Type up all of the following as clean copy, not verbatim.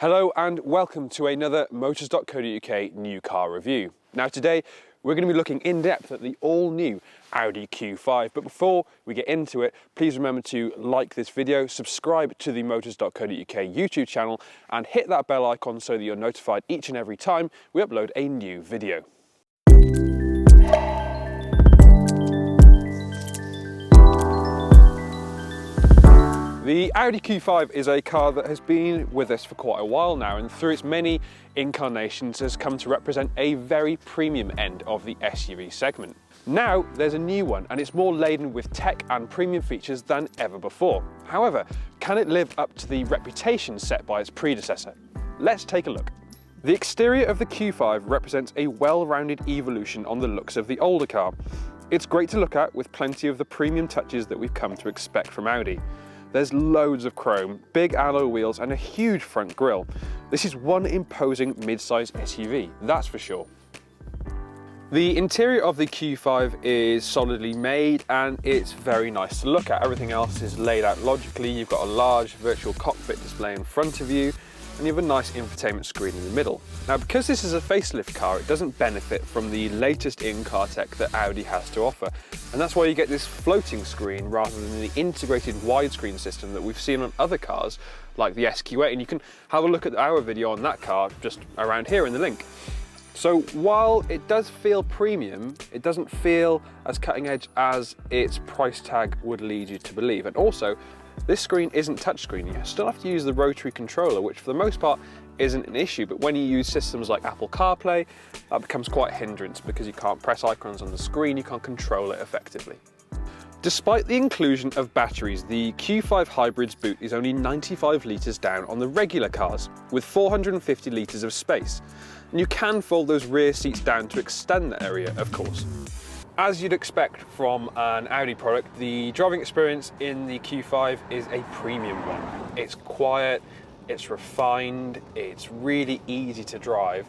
Hello and welcome to another Motors.co.uk new car review. Now today we're going to be looking in depth at the all new Audi Q5, but before we get into it, please remember to like this video, subscribe to the Motors.co.uk YouTube channel and hit that bell icon so that you're notified each and every time we upload a new video. The Audi Q5 is a car that has been with us for quite a while now, and through its many incarnations has come to represent a very premium end of the SUV segment. Now there's a new one and it's more laden with tech and premium features than ever before. However, can it live up to the reputation set by its predecessor? Let's take a look. The exterior of the Q5 represents a well-rounded evolution on the looks of the older car. It's great to look at with plenty of the premium touches that we've come to expect from Audi. There's loads of chrome, big alloy wheels and a huge front grille. This is one imposing mid-size SUV, that's for sure. The interior of the Q5 is solidly made and it's very nice to look at. Everything else is laid out logically. You've got a large virtual cockpit display in front of you and you have a nice infotainment screen in the middle. Now, because this is a facelift car, it doesn't benefit from the latest in-car tech that Audi has to offer. And that's why you get this floating screen rather than the integrated widescreen system that we've seen on other cars like the SQ8. And you can have a look at our video on that car just around here in the link. So while it does feel premium, it doesn't feel as cutting edge as its price tag would lead you to believe. And also, this screen isn't touchscreen. You still have to use the rotary controller, which for the most part isn't an issue, but when you use systems like Apple CarPlay, that becomes quite a hindrance because you can't press icons on the screen, you can't control it effectively. Despite the inclusion of batteries, the Q5 Hybrid's boot is only 95 litres down on the regular cars, with 450 litres of space. And you can fold those rear seats down to extend that area, of course. As you'd expect from an Audi product, the driving experience in the Q5 is a premium one. It's quiet, it's refined, it's really easy to drive,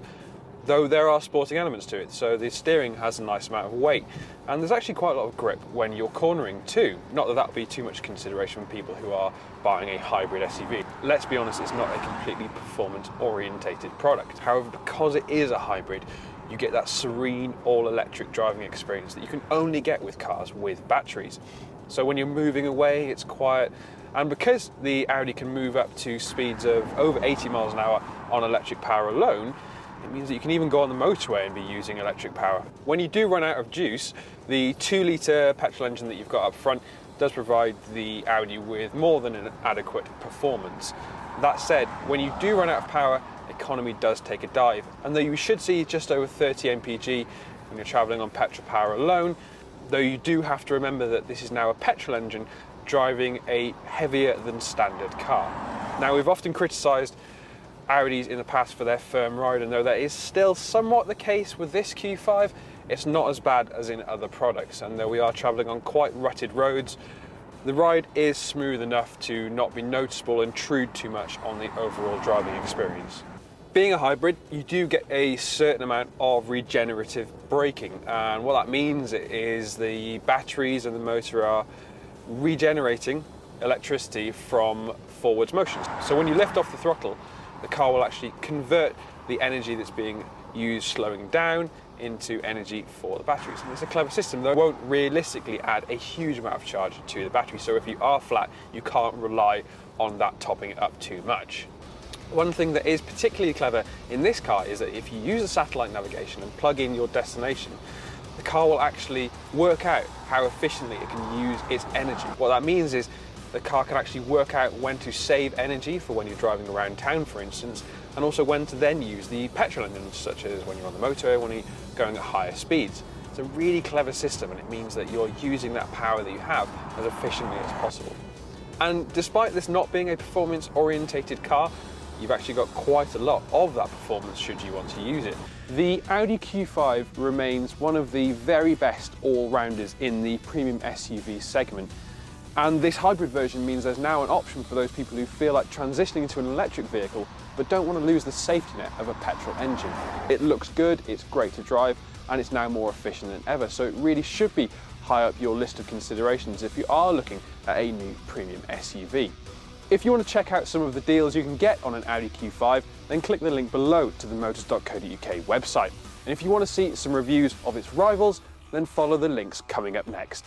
though there are sporting elements to it. So the steering has a nice amount of weight, and there's actually quite a lot of grip when you're cornering too. Not that that would be too much consideration for people who are buying a hybrid SUV. Let's be honest, it's not a completely performance-orientated product. However, because it is a hybrid, you get that serene, all-electric driving experience that you can only get with cars with batteries. So when you're moving away, it's quiet. And because the Audi can move up to speeds of over 80 miles an hour on electric power alone, it means that you can even go on the motorway and be using electric power. When you do run out of juice, the 2-litre petrol engine that you've got up front does provide the Audi with more than an adequate performance. That said, when you do run out of power, economy does take a dive, and though you should see just over 30 mpg when you're travelling on petrol power alone, though you do have to remember that this is now a petrol engine driving a heavier than standard car. Now, we've often criticised Audis in the past for their firm ride, and though that is still somewhat the case with this Q5, it's not as bad as in other products, and though we are travelling on quite rutted roads, the ride is smooth enough to not be noticeable and intrude too much on the overall driving experience. Being a hybrid, you do get a certain amount of regenerative braking, and what that means is the batteries and the motor are regenerating electricity from forwards motion. So when you lift off the throttle, the car will actually convert the energy that's being used slowing down into energy for the batteries. And it's a clever system, though it won't realistically add a huge amount of charge to the battery. So if you are flat, you can't rely on that topping it up too much. One thing that is particularly clever in this car is that if you use a satellite navigation and plug in your destination, the car will actually work out how efficiently it can use its energy. What that means is the car can actually work out when to save energy for when you're driving around town, for instance, and also when to then use the petrol engine, such as when you're on the motorway, when you're going at higher speeds. It's a really clever system, and it means that you're using that power that you have as efficiently as possible. And despite this not being a performance-orientated car, you've actually got quite a lot of that performance should you want to use it. The Audi Q5 remains one of the very best all-rounders in the premium SUV segment. And this hybrid version means there's now an option for those people who feel like transitioning to an electric vehicle but don't want to lose the safety net of a petrol engine. It looks good, it's great to drive, and it's now more efficient than ever, so it really should be high up your list of considerations if you are looking at a new premium SUV. If you want to check out some of the deals you can get on an Audi Q5, then click the link below to the motors.co.uk website. And if you want to see some reviews of its rivals, then follow the links coming up next.